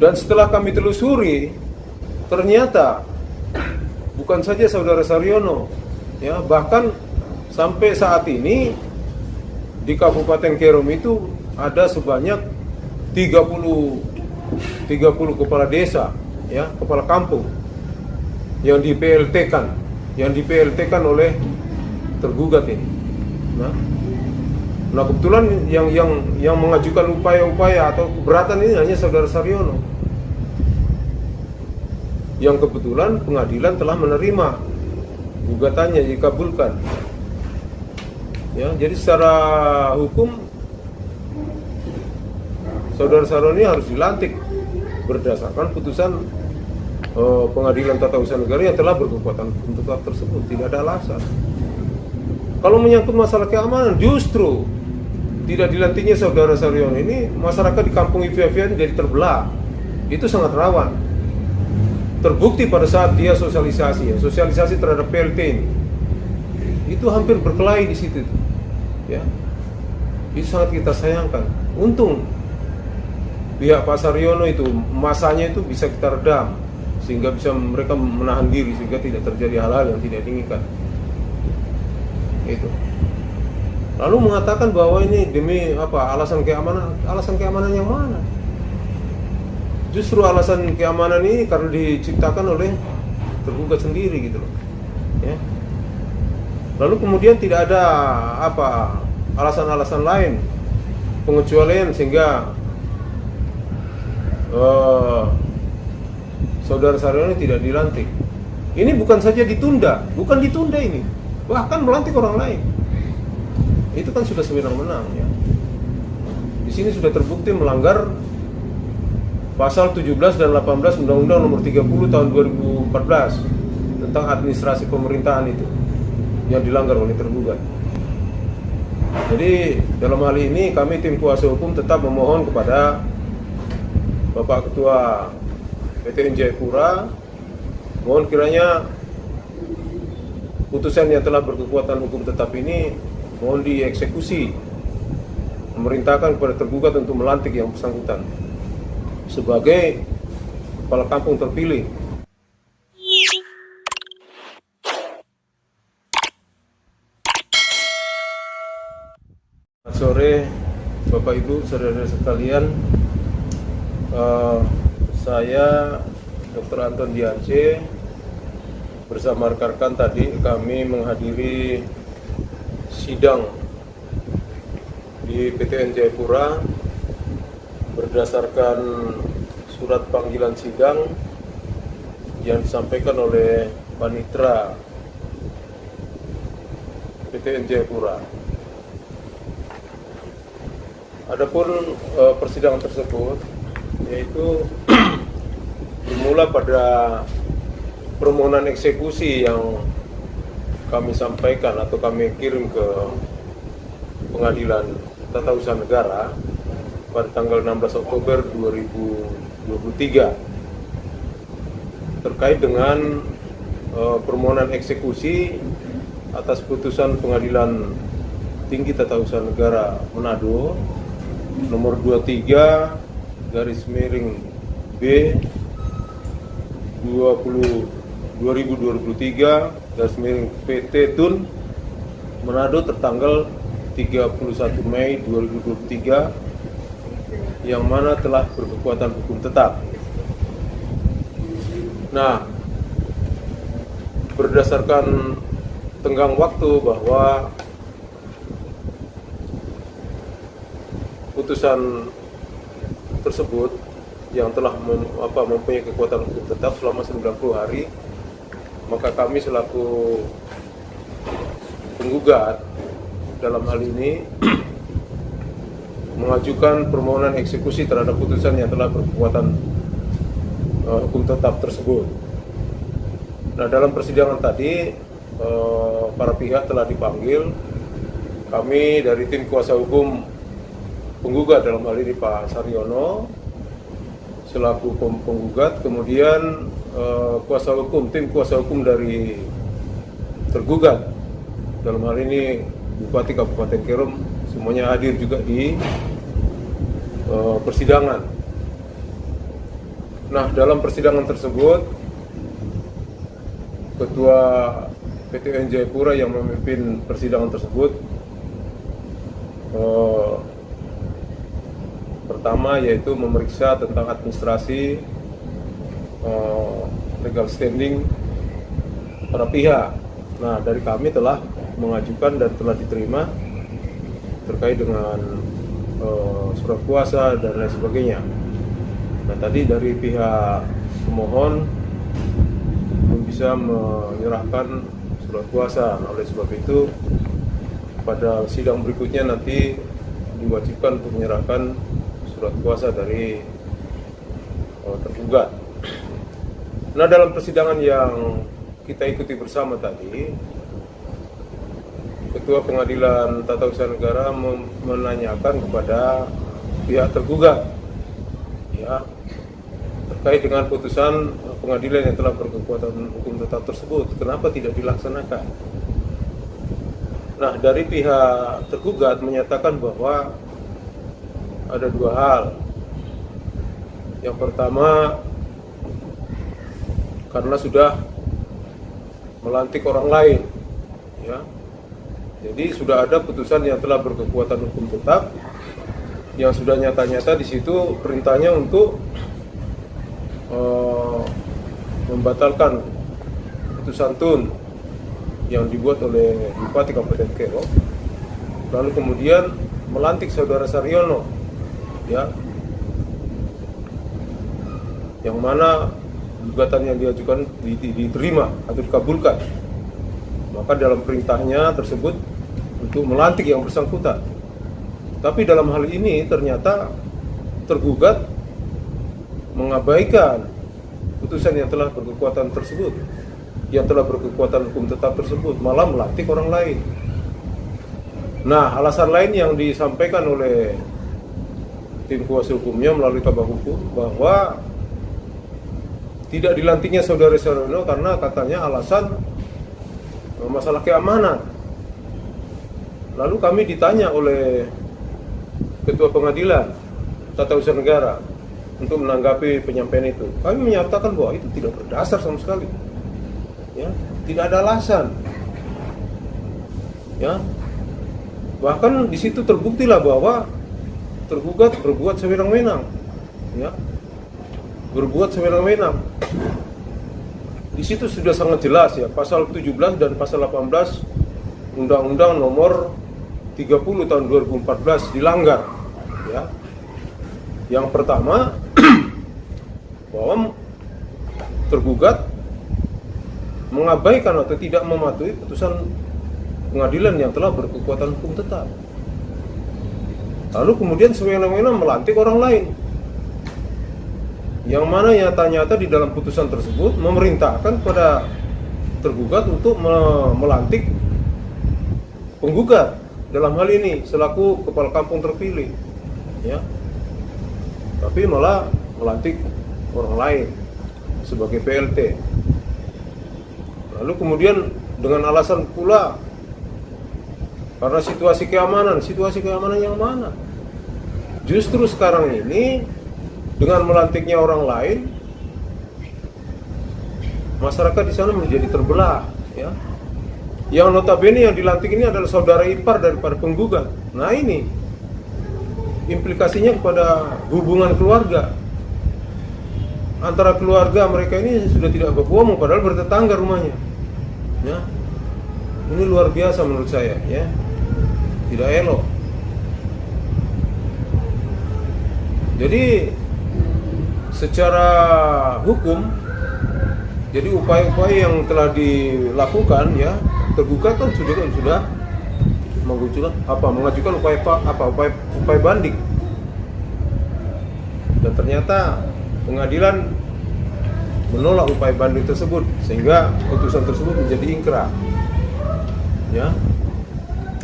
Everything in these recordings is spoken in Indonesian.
Dan setelah kami telusuri, ternyata bukan saja saudara Saryono, ya, bahkan sampai saat ini di Kabupaten Kerom itu ada sebanyak 30 kepala desa, ya, kepala kampung yang di PLT-kan oleh tergugat ini. Nah, kebetulan yang mengajukan upaya-upaya atau keberatan ini hanya saudara Saryono, yang kebetulan pengadilan telah menerima gugatannya, dikabulkan. Ya, jadi secara hukum saudara Saryono ini harus dilantik berdasarkan putusan Pengadilan Tata Usaha Negara yang telah berkekuatan hukum tetap tersebut. Tidak ada alasan. Kalau menyangkut masalah keamanan, justru tidak dilantiknya saudara Saryono ini, masyarakat di kampung Iviavian jadi terbelah. Itu sangat rawan. Terbukti pada saat dia sosialisasi terhadap PLT ini, itu hampir berkelahi di situ, ya. Itu sangat kita sayangkan. Untung pihak Pak Saryono itu masanya itu bisa kita redam, sehingga bisa mereka menahan diri sehingga tidak terjadi hal-hal yang tidak diinginkan. Itu. Lalu mengatakan bahwa ini demi apa? Alasan keamanan yang mana? Justru alasan keamanan ini karena diciptakan oleh tergugat sendiri gitu loh. Ya. Lalu kemudian tidak ada apa? Alasan-alasan lain pengecualian sehingga saudara Saryono tidak dilantik. Ini bukan saja ditunda ini, bahkan melantik orang lain. Itu kan sudah sewenang-wenang, ya. Di sini sudah terbukti melanggar pasal 17 dan 18 Undang-Undang Nomor 30 Tahun 2014 tentang administrasi pemerintahan itu yang dilanggar oleh tergugat. Jadi dalam hal ini kami tim kuasa hukum tetap memohon kepada Bapak Ketua PTN Jayapura, mohon kiranya putusan yang telah berkekuatan hukum tetap ini mohon dieksekusi, memerintahkan kepada tergugat untuk melantik yang bersangkutan sebagai kepala kampung terpilih. Selamat sore Bapak Ibu, saudara-saudara sekalian. Saya Dr. Anton Diance bersama rekan-rekan tadi kami menghadiri sidang di PTN Jayapura berdasarkan surat panggilan sidang yang disampaikan oleh Panitra PTN Jayapura. Adapun persidangan tersebut yaitu bermula pada permohonan eksekusi yang kami sampaikan atau kami kirim ke Pengadilan Tata Usaha Negara pada tanggal 16 Oktober 2023 terkait dengan permohonan eksekusi atas putusan Pengadilan Tinggi Tata Usaha Negara Manado nomor 23 garis miring B 2023 garis miring PT Tun Manado tertanggal 31 Mei 2023 yang mana telah berkekuatan hukum tetap. Nah, berdasarkan tenggang waktu bahwa putusan tersebut yang telah mempunyai kekuatan hukum tetap selama 90 hari, maka kami selaku penggugat dalam hal ini mengajukan permohonan eksekusi terhadap putusan yang telah berkekuatan hukum tetap tersebut. Nah, dalam persidangan tadi para pihak telah dipanggil. Kami dari tim kuasa hukum penggugat dalam hal ini Pak Saryono selaku penggugat, kemudian tim kuasa hukum dari tergugat dalam hal ini Bupati Kabupaten Kerom semuanya hadir juga di persidangan. Nah, dalam persidangan tersebut, Ketua PTN Jayapura yang memimpin persidangan tersebut pertama yaitu memeriksa tentang administrasi, legal standing para pihak. Nah, dari kami telah mengajukan dan telah diterima terkait dengan surat kuasa dan lain sebagainya. Nah, tadi dari pihak pemohon belum bisa menyerahkan surat kuasa. Nah, oleh sebab itu pada sidang berikutnya nanti diwajibkan untuk menyerahkan surat kuasa dari tergugat. Nah, dalam persidangan yang kita ikuti bersama tadi, Ketua Pengadilan Tata Usaha Negara menanyakan kepada pihak tergugat, ya, terkait dengan putusan pengadilan yang telah berkekuatan hukum tetap tersebut, kenapa tidak dilaksanakan? Nah, dari pihak tergugat menyatakan bahwa ada dua hal. Yang pertama, karena sudah melantik orang lain, ya. Jadi sudah ada putusan yang telah berkekuatan hukum tetap, yang sudah nyata-nyata di situ perintahnya untuk membatalkan putusan tun yang dibuat oleh Bupati Kabupaten Kero, lalu kemudian melantik Saudara Saryono, ya, yang mana gugatan yang diajukan diterima atau dikabulkan. Maka dalam perintahnya tersebut untuk melantik yang bersangkutan. Tapi dalam hal ini ternyata tergugat mengabaikan putusan yang telah berkekuatan tersebut, yang telah berkekuatan hukum tetap tersebut, malah melantik orang lain. Nah, alasan lain yang disampaikan oleh tim kuasa hukumnya melalui Kabak Hukum bahwa tidak dilantiknya Saudara Saryono karena katanya alasan masalah keamanan. Lalu kami ditanya oleh Ketua Pengadilan Tata Usaha Negara untuk menanggapi penyampaian itu. Kami menyatakan bahwa itu tidak berdasar sama sekali, ya, tidak ada alasan, ya. Bahkan di situ terbuktilah bahwa tergugat berbuat sewenang-wenang, ya, berbuat sewenang-wenang. Di situ sudah sangat jelas, ya, pasal 17 dan pasal 18 Undang-Undang Nomor 30 tahun 2014 dilanggar, ya. Yang pertama bahwa tergugat mengabaikan atau tidak mematuhi putusan pengadilan yang telah berkekuatan hukum tetap. Lalu kemudian sewenang-wenang melantik orang lain, yang mana nyata-nyata di dalam putusan tersebut memerintahkan kepada tergugat untuk melantik penggugat dalam hal ini selaku kepala kampung terpilih, ya. Tapi malah melantik orang lain sebagai PLT. Lalu kemudian dengan alasan pula karena situasi keamanan yang mana? Justru sekarang ini dengan melantiknya orang lain, masyarakat di sana menjadi terbelah, ya. Yang notabene yang dilantik ini adalah saudara ipar daripada penggugat. Nah, ini implikasinya kepada hubungan keluarga. Antara keluarga mereka ini sudah tidak berbohong, padahal bertetangga rumahnya, ya. Ini luar biasa menurut saya, ya. Tidak elok. Jadi secara hukum, jadi upaya-upaya yang telah dilakukan, ya, tergugat kan sudah mengajukan upaya banding, dan ternyata pengadilan menolak upaya banding tersebut sehingga putusan tersebut menjadi ingkrah, ya.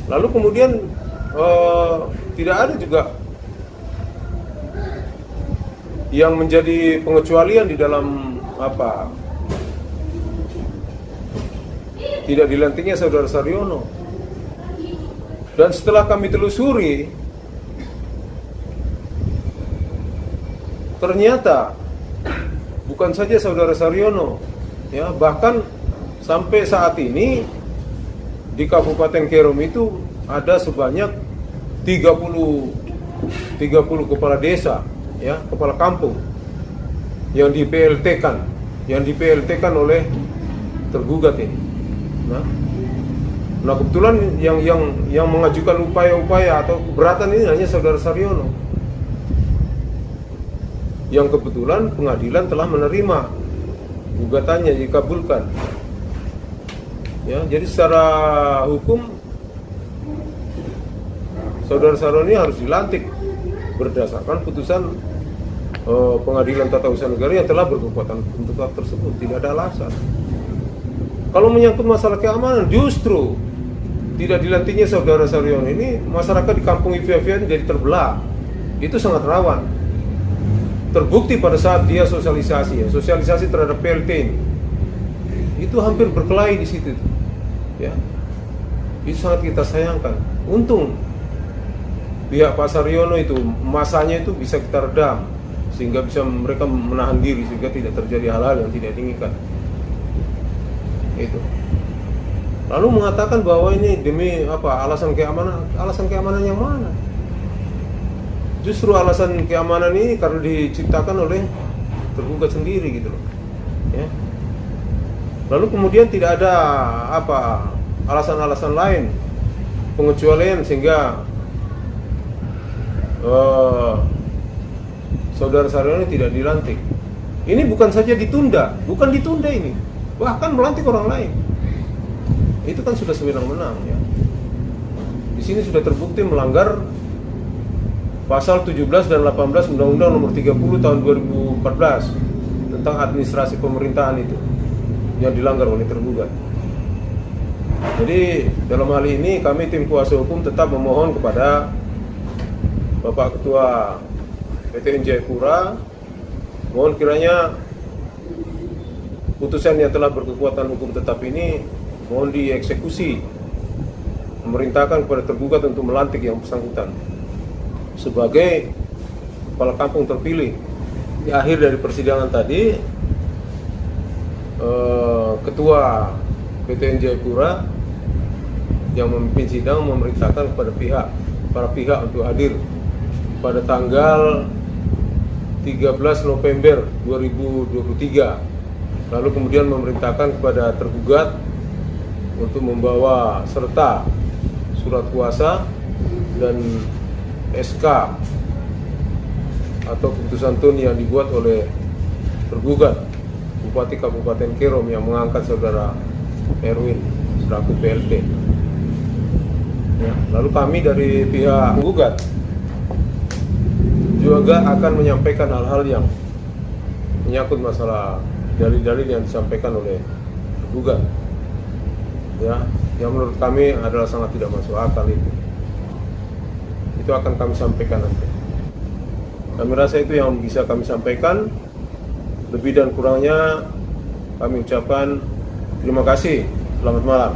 Lalu kemudian tidak ada juga yang menjadi pengecualian di dalam tidak dilantiknya Saudara Saryono. Dan setelah kami telusuri, ternyata bukan saja saudara Saryono, ya, bahkan sampai saat ini di Kabupaten Kerom itu ada sebanyak 30 kepala desa, ya, kepala kampung yang di PLT-kan oleh tergugat ini. Nah kebetulan yang mengajukan upaya-upaya atau keberatan ini hanya saudara Saryono, yang kebetulan pengadilan telah menerima gugatannya, dikabulkan. Ya, jadi secara hukum saudara Saryono ini harus dilantik berdasarkan putusan Pengadilan Tata Usaha Negara yang telah berkekuatan untuk hak tersebut. Tidak ada alasan. Kalau menyangkut masalah keamanan, justru tidak dilantiknya saudara Saryono ini, masyarakat di kampung Iviavian jadi terbelah. Itu sangat rawan. Terbukti pada saat dia sosialisasi terhadap PLT ini, itu hampir berkelahi di situ, ya. Itu sangat kita sayangkan. Untung pihak Pak Saryono itu masanya itu bisa kita redam, sehingga bisa mereka menahan diri sehingga tidak terjadi hal-hal yang tidak diinginkan. Itu. Lalu mengatakan bahwa ini demi apa? Alasan keamanan yang mana? Justru alasan keamanan ini karena diciptakan oleh tergugat sendiri gitu loh. Ya. Lalu kemudian tidak ada apa? Alasan-alasan lain pengecualian sehingga saudara Saryono tidak dilantik. Ini bukan saja ditunda, ini, bahkan melantik orang lain. Itu kan sudah sewenang-wenang, ya. Di sini sudah terbukti melanggar pasal 17 dan 18 Undang-Undang Nomor 30 Tahun 2014 tentang administrasi pemerintahan itu yang dilanggar oleh tergugat. Jadi dalam hal ini kami tim kuasa hukum tetap memohon kepada Bapak Ketua PTN Jayapura, mohon kiranya putusan yang telah berkekuatan hukum tetap ini mohon dieksekusi, memerintahkan kepada tergugat untuk melantik yang bersangkutan sebagai kepala kampung terpilih. Di akhir dari persidangan tadi, Ketua PTN Jayapura yang memimpin sidang memerintahkan kepada para pihak untuk hadir pada tanggal 13 November 2023. Lalu kemudian memerintahkan kepada tergugat untuk membawa serta surat kuasa dan SK atau keputusan tun yang dibuat oleh tergugat Bupati Kabupaten Kerom yang mengangkat saudara Erwin selaku PLT. Ya, lalu kami dari pihak penggugat juga akan menyampaikan hal-hal yang menyangkut masalah dalil-dalil yang disampaikan oleh tergugat, ya, yang menurut kami adalah sangat tidak masuk akal itu. Itu akan kami sampaikan nanti. Kami rasa itu yang bisa kami sampaikan. Lebih dan kurangnya kami ucapkan terima kasih. Selamat malam.